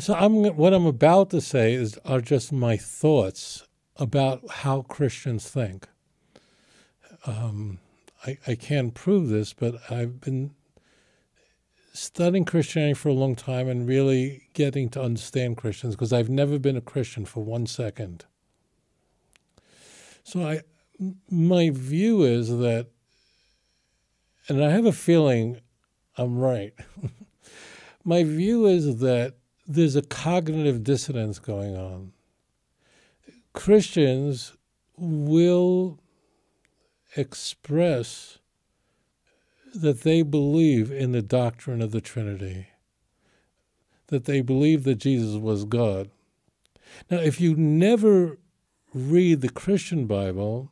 So what I'm about to say are just my thoughts about how Christians think. I can't prove this, but I've been studying Christianity for a long time and really getting to understand Christians because I've never been a Christian for 1 second. So my view is that, and I have a feeling I'm right, my view is that there's a cognitive dissonance going on. Christians will express that they believe in the doctrine of the Trinity, that they believe that Jesus was God. Now, if you never read the Christian Bible,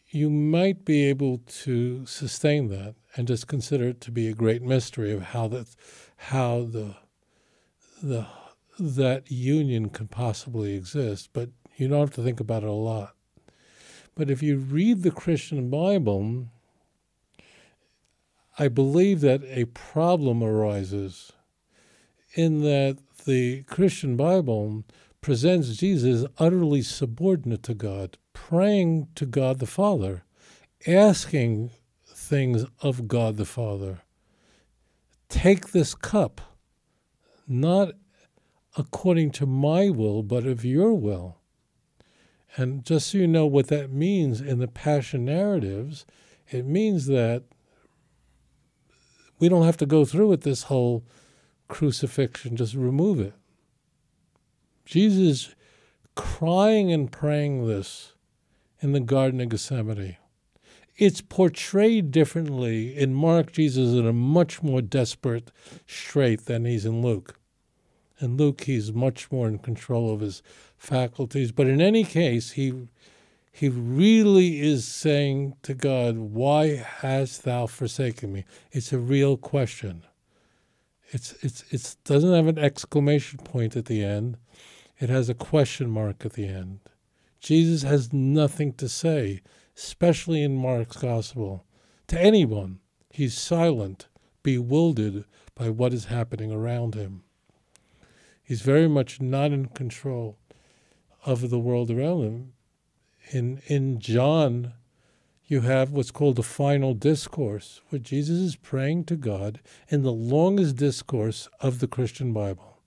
you might be able to sustain that and just consider it to be a great mystery of how that union could possibly exist. But you don't have to think about it a lot. But if you read the Christian Bible, I believe that a problem arises in that the Christian Bible presents Jesus utterly subordinate to God, praying to God the Father, asking things of God the Father. Take this cup, not according to my will, but of your will. And just so you know what that means in the Passion narratives, it means that we don't have to go through with this whole crucifixion, just remove it. Jesus crying and praying this in the Garden of Gethsemane. It's portrayed differently. In Mark, Jesus is in a much more desperate strait than he's in Luke. In Luke, he's much more in control of his faculties. But in any case, he really is saying to God, why hast thou forsaken me? It's a real question. It doesn't have an exclamation point at the end. It has a question mark at the end. Jesus has nothing to say, especially in Mark's gospel, to anyone. He's silent, bewildered by what is happening around him. He's very much not in control of the world around him. In John, you have what's called the final discourse, where Jesus is praying to God in the longest discourse of the Christian Bible.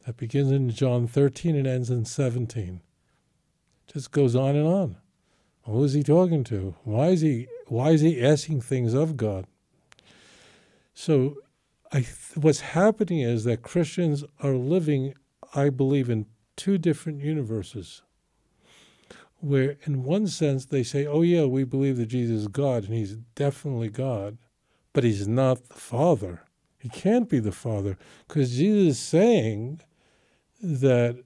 That begins in John 13 and ends in 17. Just goes on and on. Who is he talking to? Why is he asking things of God? So what's happening is that Christians are living, I believe, in two different universes, where in one sense they say, oh yeah, we believe that Jesus is God, and he's definitely God, but he's not the Father. He can't be the Father, because Jesus is saying that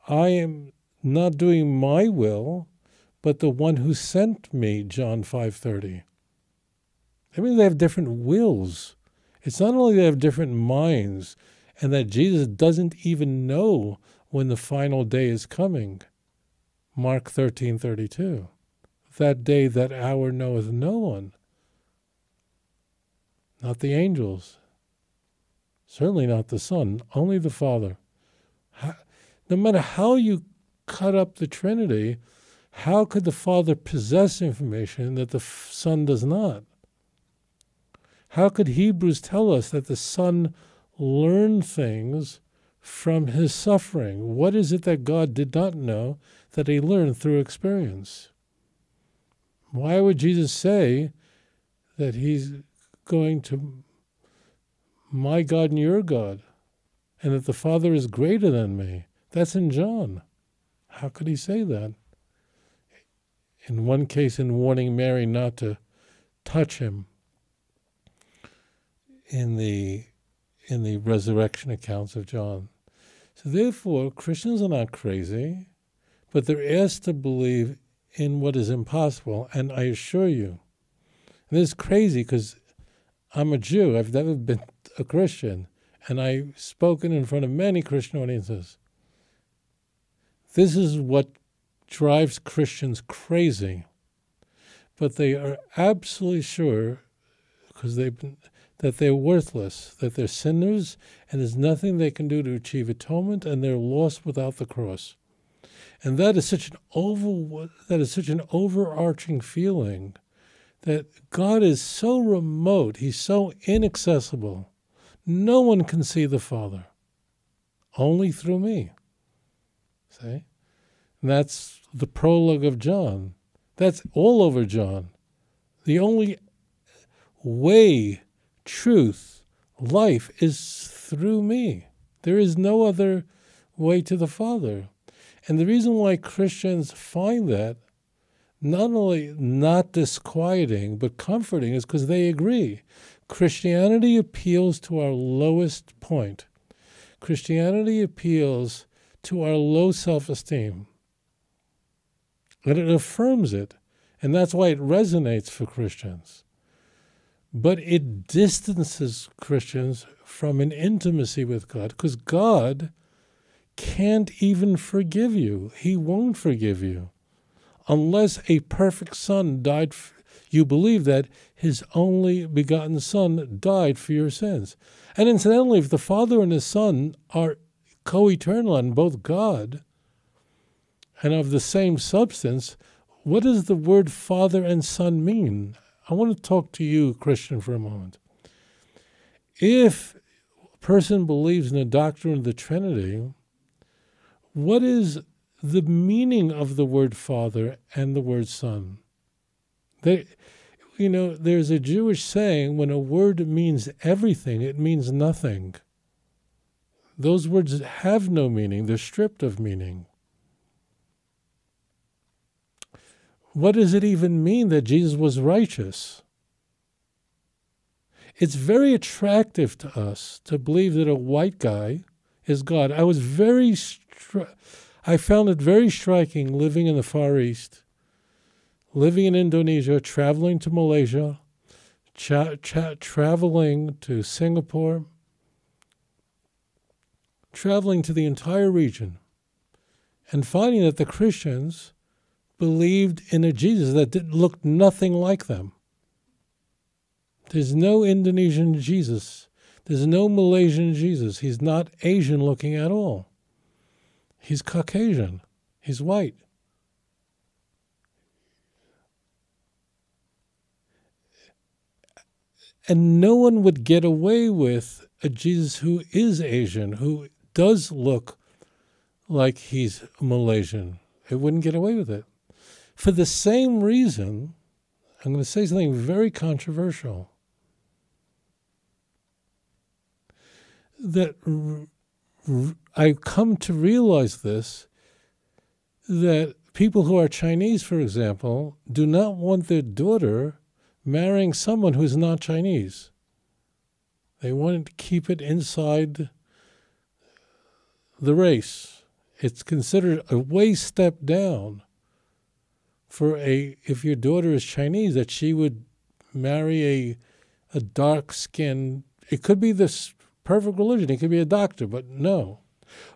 I am not doing my will, but the one who sent me, John 5:30. I mean, they have different wills. It's not only they have different minds, and that Jesus doesn't even know when the final day is coming. Mark 13:32. That day, that hour knoweth no one. Not the angels. Certainly not the Son, only the Father. No matter how you cut up the Trinity, how could the Father possess information that the Son does not? How could Hebrews tell us that the Son learned things from his suffering? What is it that God did not know that he learned through experience? Why would Jesus say that he's going to my God and your God, and that the Father is greater than me? That's in John. How could he say that? In one case, in warning Mary not to touch him, in the resurrection accounts of John. So therefore, Christians are not crazy, but they're asked to believe in what is impossible. And I assure you, and this is crazy because I'm a Jew. I've never been a Christian, and I've spoken in front of many Christian audiences. This is what drives Christians crazy. But they are absolutely sure, because that they're worthless, that they're sinners, and there's nothing they can do to achieve atonement, and they're lost without the cross. And that is such an overarching feeling that God is so remote, he's so inaccessible. No one can see the Father, only through me. See? And that's the prologue of John. That's all over John. The only way, truth, life is through me. There is no other way to the Father. And the reason why Christians find that not only not disquieting, but comforting is because they agree. Christianity appeals to our lowest point. Christianity appeals to our low self-esteem. And it affirms it. And that's why it resonates for Christians. But it distances Christians from an intimacy with God, because God can't even forgive you. He won't forgive you unless a perfect Son died. You believe that his only begotten Son died for your sins. And incidentally, if the Father and his Son are co-eternal and both God and of the same substance, what does the word Father and Son mean? I want to talk to you, Christian, for a moment. If a person believes in the doctrine of the Trinity, what is the meaning of the word Father and the word Son? There's a Jewish saying, when a word means everything, it means nothing. Those words have no meaning. They're stripped of meaning. What does it even mean that Jesus was righteous? It's very attractive to us to believe that a white guy is God. I found it very striking living in the Far East, living in Indonesia, traveling to Malaysia, traveling to Singapore, traveling to the entire region, and finding that the Christians believed in a Jesus that looked nothing like them. There's no Indonesian Jesus. There's no Malaysian Jesus. He's not Asian looking at all. He's Caucasian. He's white. And no one would get away with a Jesus who is Asian, who does look like he's Malaysian. It wouldn't get away with it. For the same reason, I'm going to say something very controversial, that I've come to realize this, that people who are Chinese, for example, do not want their daughter marrying someone who's not Chinese. They want to keep it inside the race. It's considered a way step down for if your daughter is Chinese, that she would marry a dark-skinned, it could be this perfect religion, it could be a doctor, but no.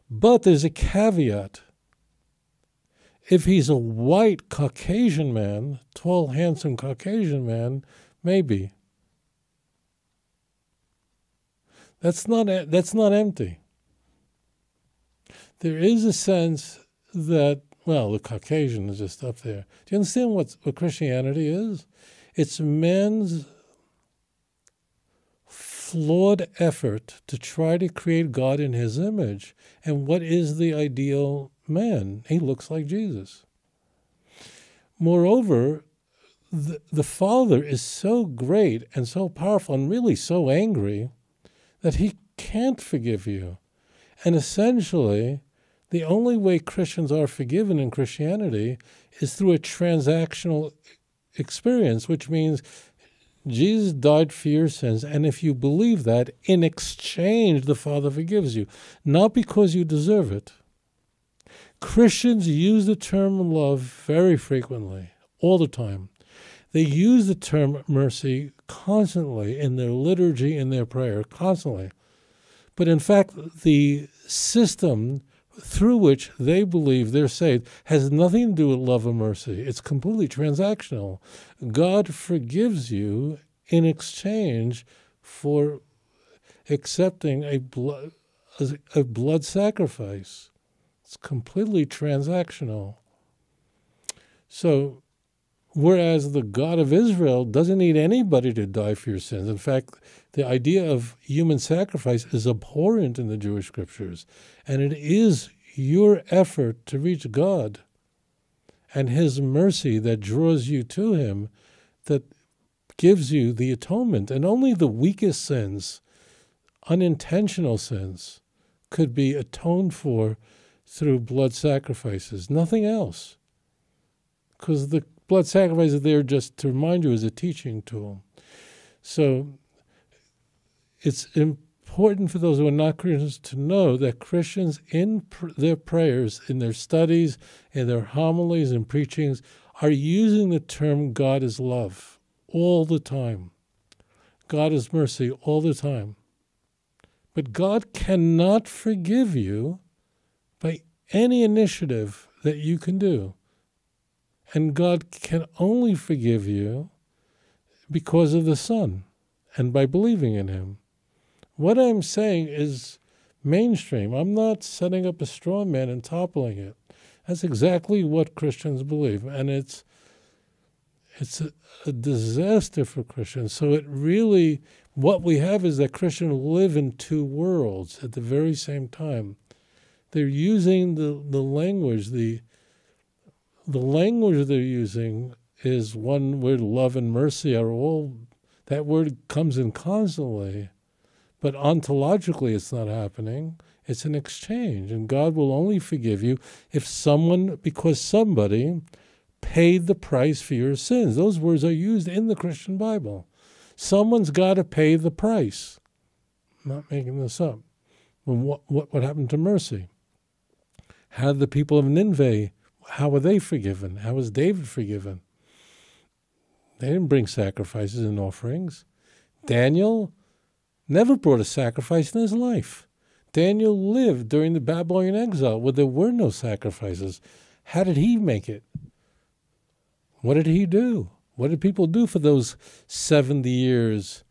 But there's a caveat. If he's a white Caucasian man, tall, handsome Caucasian man, maybe. That's not empty. There is a sense that, well, the Caucasian is just up there. Do you understand what Christianity is? It's man's flawed effort to try to create God in his image. And what is the ideal man? He looks like Jesus. Moreover, the Father is so great and so powerful and really so angry that he can't forgive you. And essentially, the only way Christians are forgiven in Christianity is through a transactional experience, which means Jesus died for your sins, and if you believe that, in exchange, the Father forgives you, not because you deserve it. Christians use the term love very frequently, all the time. They use the term mercy constantly in their liturgy, in their prayer, constantly. But in fact, the system through which they believe they're saved has nothing to do with love and mercy. It's completely transactional. God forgives you in exchange for accepting a blood sacrifice. It's completely transactional. So, whereas the God of Israel doesn't need anybody to die for your sins. In fact, the idea of human sacrifice is abhorrent in the Jewish scriptures. And it is your effort to reach God and his mercy that draws you to him, that gives you the atonement. And only the weakest sins, unintentional sins, could be atoned for through blood sacrifices. Nothing else. Because the blood sacrifice is there just to remind you as a teaching tool. So it's important for those who are not Christians to know that Christians in their prayers, in their studies, in their homilies and preachings, are using the term God is love all the time. God is mercy all the time. But God cannot forgive you by any initiative that you can do. And God can only forgive you because of the Son and by believing in him. What I'm saying is mainstream. I'm not setting up a straw man and toppling it. That's exactly what Christians believe. And it's a disaster for Christians. So it really, what we have is that Christians live in two worlds at the very same time. They're using the language, the language they're using is one where love and mercy are all, that word comes in constantly, but ontologically it's not happening. It's an exchange, and God will only forgive you if because somebody paid the price for your sins. Those words are used in the Christian Bible. Someone's got to pay the price. I'm not making this up. Well, what happened to mercy? How did the people of Nineveh, how were they forgiven? How was David forgiven? They didn't bring sacrifices and offerings. Daniel never brought a sacrifice in his life. Daniel lived during the Babylonian exile where there were no sacrifices. How did he make it? What did he do? What did people do for those 70 years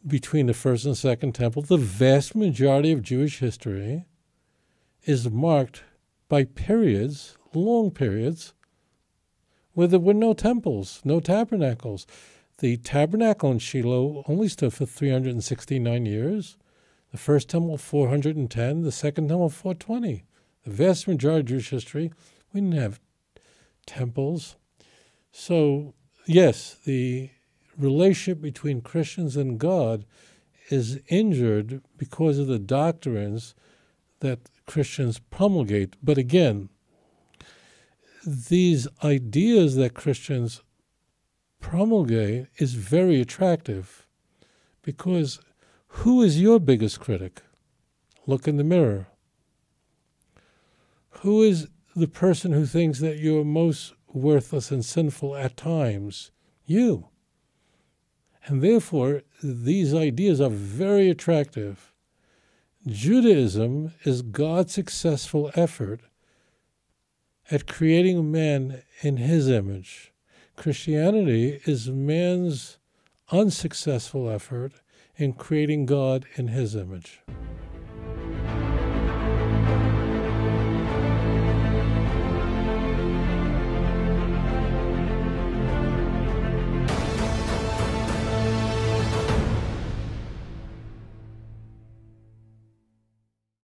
between the first and second temple? The vast majority of Jewish history is marked by periods, long periods, where there were no temples, no tabernacles. The tabernacle in Shiloh only stood for 369 years. The first temple, 410. The second temple, 420. The vast majority of Jewish history, we didn't have temples. So, yes, the relationship between Christians and God is injured because of the doctrines that Christians promulgate. But again, these ideas that Christians promulgate is very attractive because who is your biggest critic? Look in the mirror. Who is the person who thinks that you're most worthless and sinful at times? You. And therefore, these ideas are very attractive. Judaism is God's successful effort at creating man in his image. Christianity is man's unsuccessful effort in creating God in his image.